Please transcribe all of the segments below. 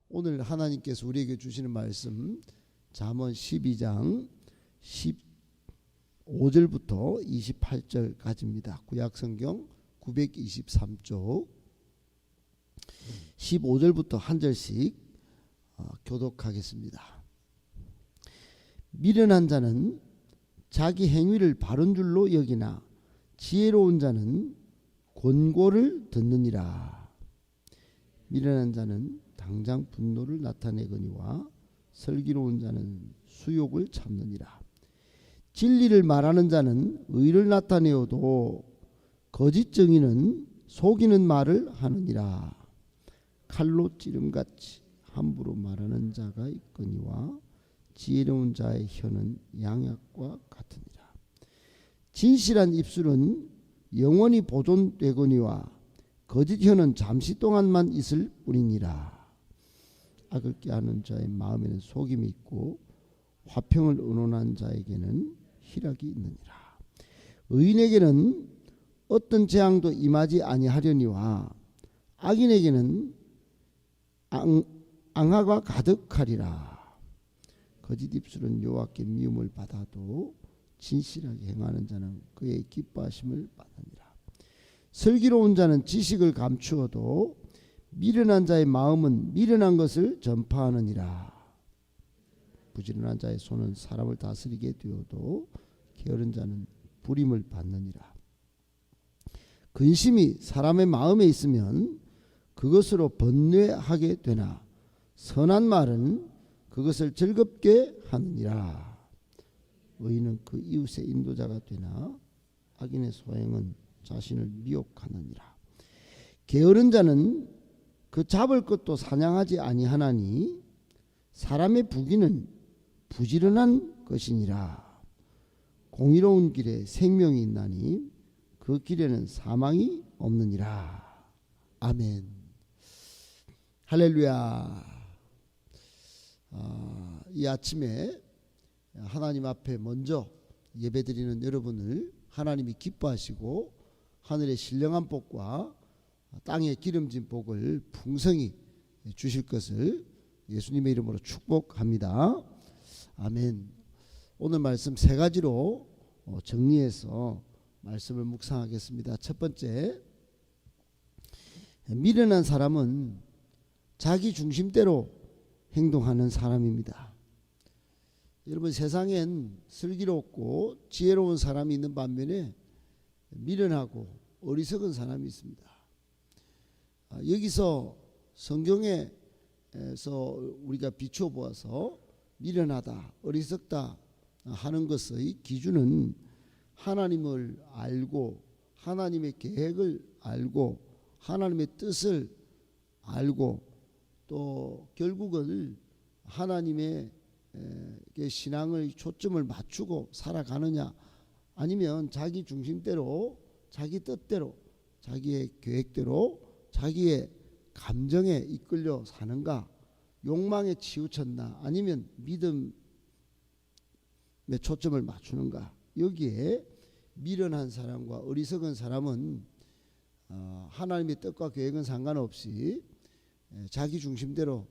오늘 하나님께서 우리에게 주시는 말씀 잠언 12장 15절부터 28절까지입니다. 구약성경 923쪽 15절부터 한 절씩 교독하겠습니다. 미련한 자는 자기 행위를 바른 줄로 여기나 지혜로운 자는 권고를 듣느니라. 미련한 자는 당장 분노를 나타내거니와 슬기로운 자는 수욕을 참느니라. 진리를 말하는 자는 의를 나타내어도 거짓 정의는 속이는 말을 하느니라. 칼로 찌름같이 함부로 말하는 자가 있거니와 지혜로운 자의 혀는 양약과 같으니라. 진실한 입술은 영원히 보존되거니와 거짓 혀는 잠시 동안만 있을 뿐이니라. 악을 꾀하는 자의 마음에는 속임이 있고 화평을 의논한 자에게는 희락이 있느니라. 의인에게는 어떤 재앙도 임하지 아니하려니와 악인에게는 앙화가 가득하리라. 거짓 입술은 여호와께 미움을 받아도 진실하게 행하는 자는 그의 기뻐하심을 받느니라. 슬기로운 자는 지식을 감추어도 미련한 자의 마음은 미련한 것을 전파하느니라. 부지런한 자의 손은 사람을 다스리게 되어도 게으른 자는 부림을 받느니라. 근심이 사람의 마음에 있으면 그것으로 번뇌하게 되나 선한 말은 그것을 즐겁게 하느니라. 의인은 그 이웃의 인도자가 되나 악인의 소행은 자신을 미혹하느니라. 게으른 자는 그 잡을 것도 사냥하지 아니하나니 사람의 부귀는 부지런한 것이니라. 공의로운 길에 생명이 있나니 그 길에는 사망이 없느니라. 아멘. 할렐루야. 이 아침에 하나님 앞에 먼저 예배드리는 여러분을 하나님이 기뻐하시고 하늘의 신령한 복과 땅의 기름진 복을 풍성히 주실 것을 예수님의 이름으로 축복합니다. 아멘. 오늘 말씀 세 가지로 정리해서 말씀을 묵상하겠습니다. 첫 번째, 미련한 사람은 자기 중심대로 행동하는 사람입니다. 여러분, 세상엔 슬기롭고 지혜로운 사람이 있는 반면에 미련하고 어리석은 사람이 있습니다. 여기서 성경에서 우리가 비추어 보아서 미련하다, 어리석다 하는 것의 기준은 하나님을 알고 하나님의 계획을 알고 하나님의 뜻을 알고 또 결국은 하나님의 신앙의 초점을 맞추고 살아가느냐, 아니면 자기 중심대로 자기 뜻대로 자기의 계획대로 자기의 감정에 이끌려 사는가, 욕망에 치우쳤나, 아니면 믿음에 초점을 맞추는가. 여기에 미련한 사람과 어리석은 사람은 하나님의 뜻과 계획은 상관없이 자기 중심대로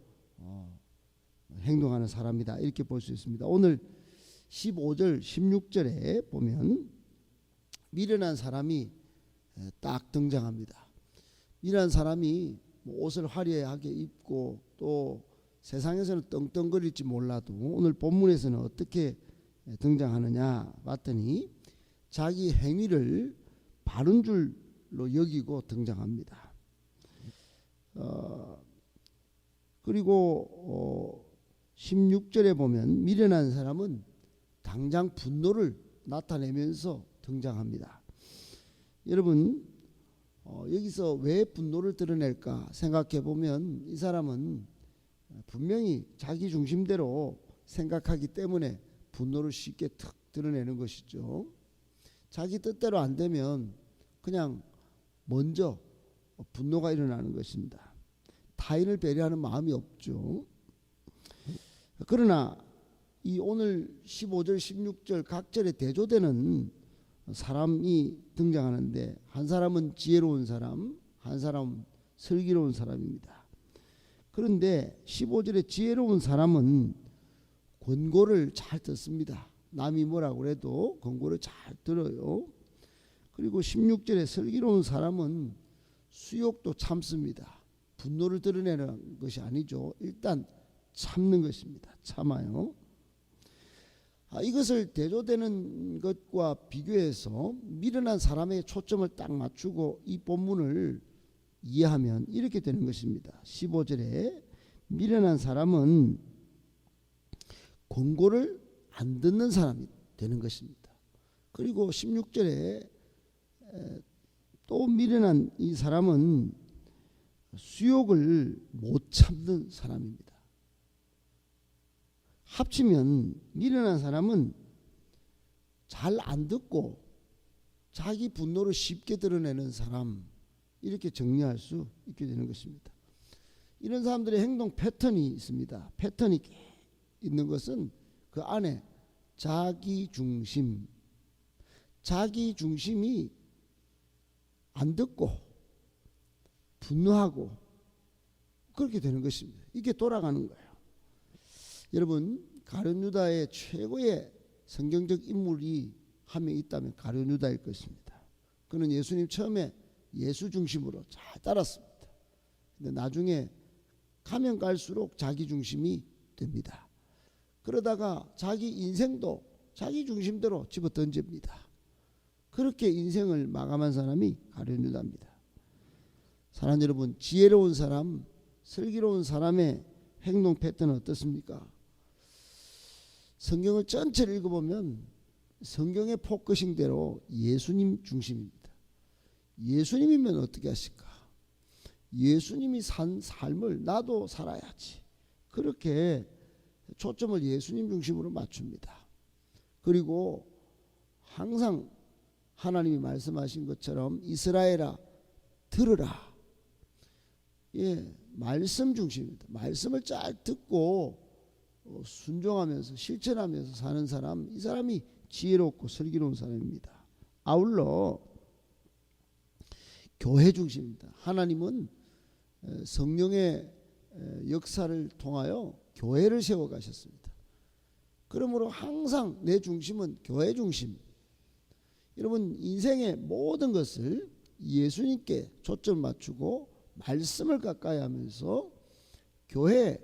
행동하는 사람이다, 이렇게 볼 수 있습니다. 오늘 15절 16절에 보면 미련한 사람이 딱 등장합니다. 미련한 사람이 옷을 화려하게 입고 또 세상에서는 떵떵거릴지 몰라도 오늘 본문에서는 어떻게 등장하느냐 봤더니 자기 행위를 바른 줄로 여기고 등장합니다. 그리고 16절에 보면 미련한 사람은 당장 분노를 나타내면서 등장합니다. 여러분, 여기서 왜 분노를 드러낼까 생각해 보면 이 사람은 분명히 자기 중심대로 생각하기 때문에 분노를 쉽게 탁 드러내는 것이죠. 자기 뜻대로 안 되면 그냥 먼저 분노가 일어나는 것입니다. 타인을 배려하는 마음이 없죠. 그러나 이 오늘 15절 16절 각 절에 대조되는 사람이 등장하는데, 한 사람은 지혜로운 사람, 한 사람은 슬기로운 사람입니다. 그런데 15절에 지혜로운 사람은 권고를 잘 듣습니다. 남이 뭐라고 그래도 권고를 잘 들어요. 그리고 16절에 슬기로운 사람은 수욕도 참습니다. 분노를 드러내는 것이 아니죠. 일단 참는 것입니다. 참아요. 이것을 대조되는 것과 비교해서 미련한 사람의 초점을 딱 맞추고 이 본문을 이해하면 이렇게 되는 것입니다. 15절에 미련한 사람은 권고를 안 듣는 사람이 되는 것입니다. 그리고 16절에 또 미련한 이 사람은 수욕을 못 참는 사람입니다. 합치면 미련한 사람은 잘 안 듣고 자기 분노를 쉽게 드러내는 사람, 이렇게 정리할 수 있게 되는 것입니다. 이런 사람들의 행동 패턴이 있습니다. 패턴이 있는 것은 그 안에 자기중심이 안 듣고 분노하고 그렇게 되는 것입니다. 이게 돌아가는 거예요. 여러분, 가룟 유다의 최고의 성경적 인물이 한 명 있다면 가룟 유다일 것입니다. 그는 예수님 처음에 예수 중심으로 잘 따랐습니다. 근데 나중에 가면 갈수록 자기 중심이 됩니다. 그러다가 자기 인생도 자기 중심대로 집어 던집니다. 그렇게 인생을 마감한 사람이 가룟 유다입니다. 사랑하는 여러분, 지혜로운 사람, 슬기로운 사람의 행동 패턴은 어떻습니까? 성경을 전체를 읽어보면 성경의 포커싱대로 예수님 중심입니다. 예수님이면 어떻게 하실까? 예수님이 산 삶을 나도 살아야지. 그렇게 초점을 예수님 중심으로 맞춥니다. 그리고 항상 하나님이 말씀하신 것처럼 이스라엘아 들으라. 예, 말씀 중심입니다. 말씀을 잘 듣고 순종하면서 실천하면서 사는 사람, 이 사람이 지혜롭고 슬기로운 사람입니다. 아울러 교회 중심입니다. 하나님은 성령의 역사를 통하여 교회를 세워 가셨습니다. 그러므로 항상 내 중심은 교회 중심. 여러분, 인생의 모든 것을 예수님께 초점 맞추고 말씀을 가까이 하면서 교회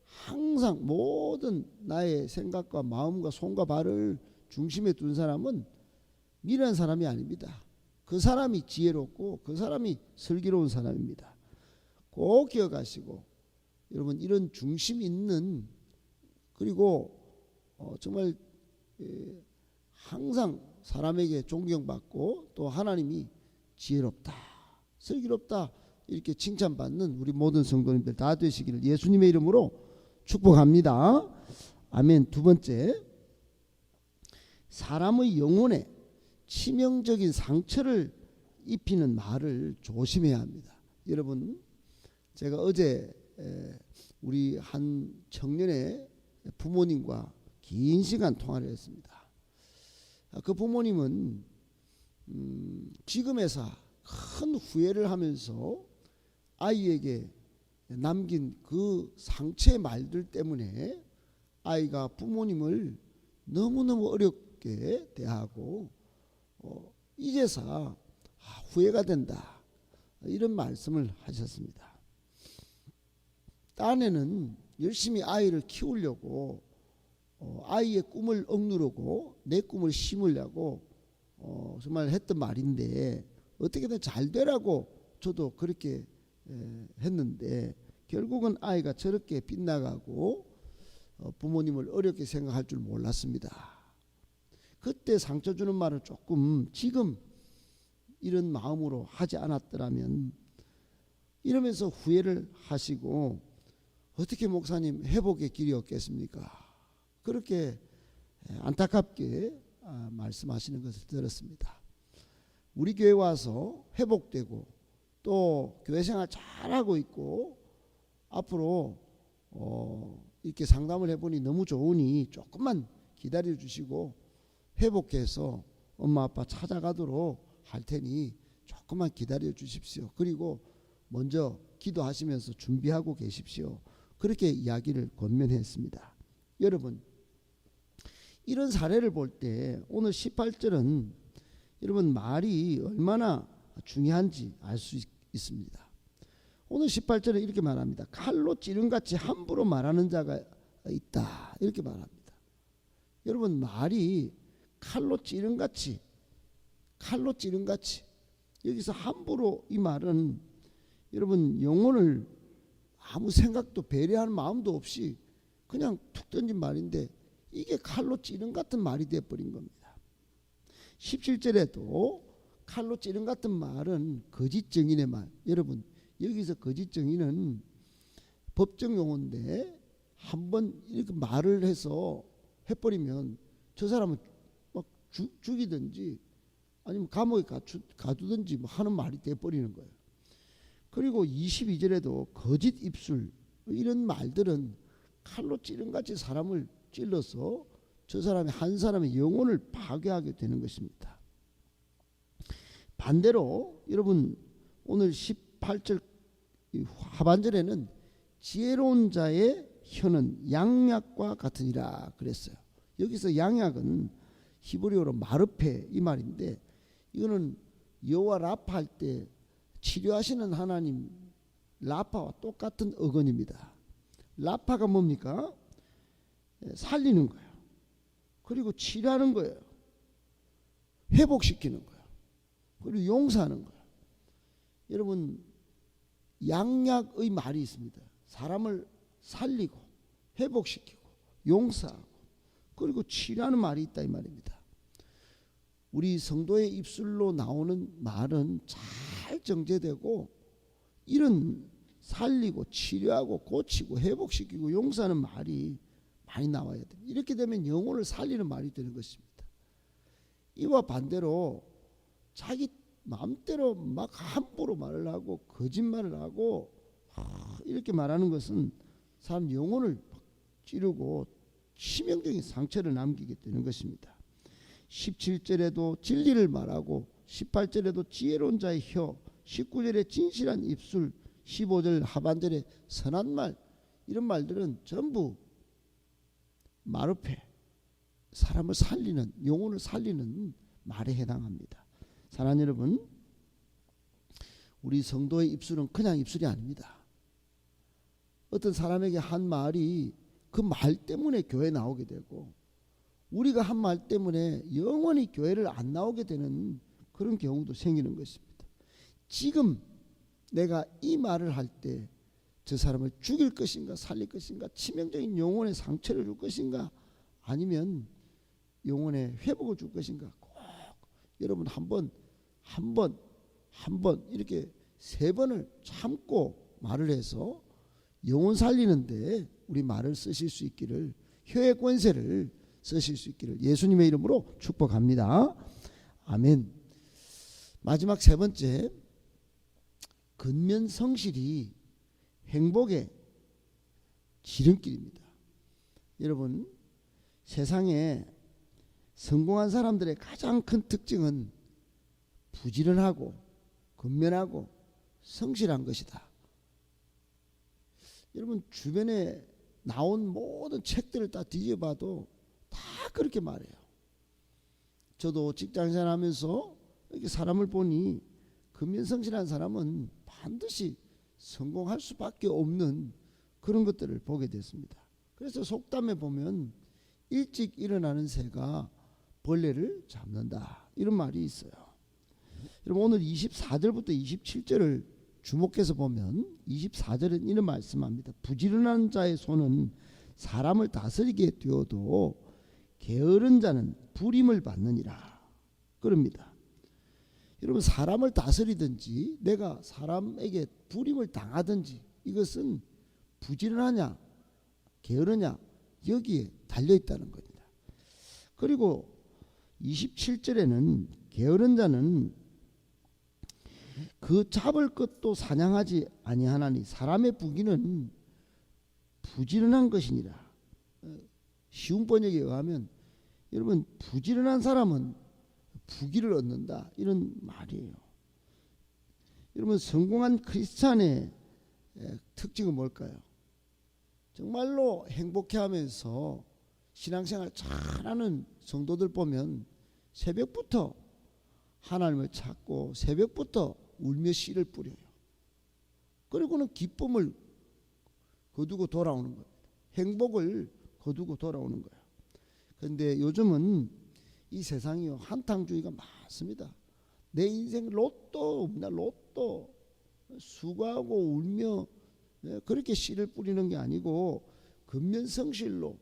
항상 모든 나의 생각과 마음과 손과 발을 중심에 둔 사람은 미련한 사람이 아닙니다. 그 사람이 지혜롭고 그 사람이 슬기로운 사람입니다. 꼭 기억하시고, 여러분, 이런 중심 있는, 그리고 정말 항상 사람에게 존경받고 또 하나님이 지혜롭다, 슬기롭다 이렇게 칭찬받는 우리 모든 성도님들 다 되시기를 예수님의 이름으로 축복합니다. 아멘. 두 번째, 사람의 영혼에 치명적인 상처를 입히는 말을 조심해야 합니다. 여러분, 제가 어제 우리 한 청년의 부모님과 긴 시간 통화를 했습니다. 그 부모님은 지금에서 큰 후회를 하면서 아이에게 남긴 그 상처의 말들 때문에 아이가 부모님을 너무너무 어렵게 대하고 이제서 후회가 된다, 이런 말씀을 하셨습니다. 딴에는 열심히 아이를 키우려고 아이의 꿈을 억누르고 내 꿈을 심으려고 정말 했던 말인데, 어떻게든 잘 되라고 저도 그렇게 했는데 결국은 아이가 저렇게 빗나가고 부모님을 어렵게 생각할 줄 몰랐습니다. 그때 상처 주는 말을 조금 지금 이런 마음으로 하지 않았더라면, 이러면서 후회를 하시고 어떻게 목사님 회복의 길이 없겠습니까? 그렇게 안타깝게 말씀하시는 것을 들었습니다. 우리 교회 와서 회복되고 또 교회 생활 잘하고 있고 앞으로 이렇게 상담을 해보니 너무 좋으니 조금만 기다려 주시고 회복해서 엄마 아빠 찾아가도록 할 테니 조금만 기다려 주십시오. 그리고 먼저 기도하시면서 준비하고 계십시오. 그렇게 이야기를 권면했습니다. 여러분, 이런 사례를 볼 때 오늘 18절은 여러분 말이 얼마나 중요한지 알 수 있습니다. 오늘 18절에 이렇게 말합니다. 칼로 찌른같이 함부로 말하는 자가 있다, 이렇게 말합니다. 여러분, 말이 칼로 찌른같이, 여기서 함부로, 이 말은 여러분 영혼을 아무 생각도 배려하는 마음도 없이 그냥 툭 던진 말인데, 이게 칼로 찌른 같은 말이 되어버린 겁니다. 17절에도 칼로 찌른 같은 말은 거짓 증인의 말. 여러분, 여기서 거짓 증인은 법정 용어인데, 한번 이렇게 말을 해서 해버리면 저 사람은 막 죽이든지 아니면 감옥에 가두든지 뭐 하는 말이 돼버리는 거예요. 그리고 22절에도 거짓 입술, 이런 말들은 칼로 찌른같이 사람을 찔러서 저 사람이, 한 사람의 영혼을 파괴하게 되는 것입니다. 반대로 여러분, 오늘 18절 하반절에는 지혜로운 자의 혀는 양약과 같으니라 그랬어요. 여기서 양약은 히브리어로 마르페, 이 말인데, 이거는 여호와 라파 할 때 치료하시는 하나님 라파와 똑같은 어근입니다. 라파가 뭡니까? 살리는 거예요. 그리고 치료하는 거예요. 회복시키는 거예요. 그리고 용서하는 거예요. 여러분, 양약의 말이 있습니다. 사람을 살리고 회복시키고 용서하고 그리고 치료하는 말이 있다, 이 말입니다. 우리 성도의 입술로 나오는 말은 잘 정제되고, 이런 살리고 치료하고 고치고 회복시키고 용서하는 말이 많이 나와야 됩니다. 이렇게 되면 영혼을 살리는 말이 되는 것입니다. 이와 반대로 자기 마음대로 막 함부로 말을 하고 거짓말을 하고 이렇게 말하는 것은 사람 영혼을 찌르고 치명적인 상처를 남기게 되는 것입니다. 17절에도 진리를 말하고, 18절에도 지혜로운 자의 혀, 19절에 진실한 입술, 15절 하반절에 선한 말, 이런 말들은 전부 마르페, 사람을 살리는, 영혼을 살리는 말에 해당합니다. 사랑하는 여러분, 우리 성도의 입술은 그냥 입술이 아닙니다. 어떤 사람에게 한 말이 그 말 때문에 교회 나오게 되고, 우리가 한 말 때문에 영원히 교회를 안 나오게 되는 그런 경우도 생기는 것입니다. 지금 내가 이 말을 할 때 저 사람을 죽일 것인가 살릴 것인가, 치명적인 영혼의 상처를 줄 것인가, 아니면 영혼의 회복을 줄 것인가, 꼭 여러분 한 번 이렇게 3번을 참고 말을 해서 영혼 살리는데 우리 말을 쓰실 수 있기를, 혀의 권세를 쓰실 수 있기를 예수님의 이름으로 축복합니다. 아멘. 마지막 3번째, 근면성실이 행복의 지름길입니다. 여러분, 세상에 성공한 사람들의 가장 큰 특징은 부지런하고 근면하고 성실한 것이다. 여러분, 주변에 나온 모든 책들을 다 뒤져봐도 다 그렇게 말해요. 저도 직장생활 하면서 이렇게 사람을 보니 근면성실한 사람은 반드시 성공할 수밖에 없는 그런 것들을 보게 됐습니다. 그래서 속담에 보면 일찍 일어나는 새가 벌레를 잡는다, 이런 말이 있어요. 여러분, 오늘 24절부터 27절을 주목해서 보면 24절은 이런 말씀합니다. 부지런한 자의 손은 사람을 다스리게 되어도 게으른 자는 불임을 받느니라, 그럽니다. 여러분, 사람을 다스리든지 내가 사람에게 불임을 당하든지 이것은 부지런하냐 게으르냐 여기에 달려있다는 겁니다. 그리고 27절에는 게으른 자는 그 잡을 것도 사냥하지 아니하나니 사람의 부귀는 부지런한 것이니라. 쉬운 번역에 의하면 여러분, 부지런한 사람은 부귀를 얻는다, 이런 말이에요. 여러분, 성공한 크리스찬의 특징은 뭘까요? 정말로 행복해하면서 신앙생활 잘하는 성도들 보면 새벽부터 하나님을 찾고 새벽부터 울며 씨를 뿌려요. 그리고는 기쁨을 거두고 돌아오는 겁니다. 행복을 거두고 돌아오는 거예요. 그런데 요즘은 이 세상이요, 한탕주의가 많습니다. 내 인생 로또 없나, 로또 수고하고 울며 그렇게 씨를 뿌리는 게 아니고 근면성실로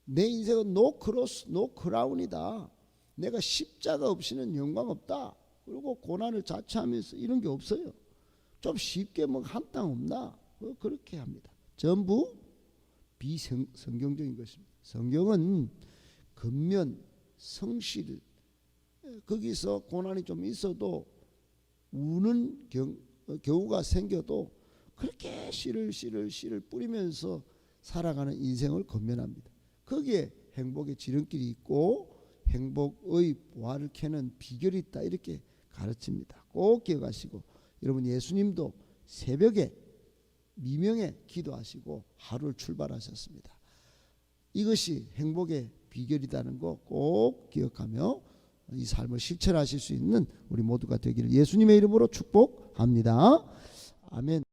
내 인생은 노 크로스 노 크라운이다. 내가 십자가 없이는 영광 없다. 그리고 고난을 자처하면서 이런 게 없어요. 좀 쉽게 뭐 한 땅 없나? 그렇게 합니다. 전부 비성경적인 것입니다. 성경은 근면, 성실, 거기서 고난이 좀 있어도 우는 경우가 생겨도 그렇게 씨를 뿌리면서 살아가는 인생을 건면합니다. 거기에 행복의 지름길이 있고 행복의 보화를 캐는 비결이 있다, 이렇게 가르칩니다. 꼭 기억하시고, 여러분 예수님도 새벽에 미명에 기도하시고 하루를 출발하셨습니다. 이것이 행복의 비결이라는 거 꼭 기억하며 이 삶을 실천하실 수 있는 우리 모두가 되기를 예수님의 이름으로 축복합니다. 아멘.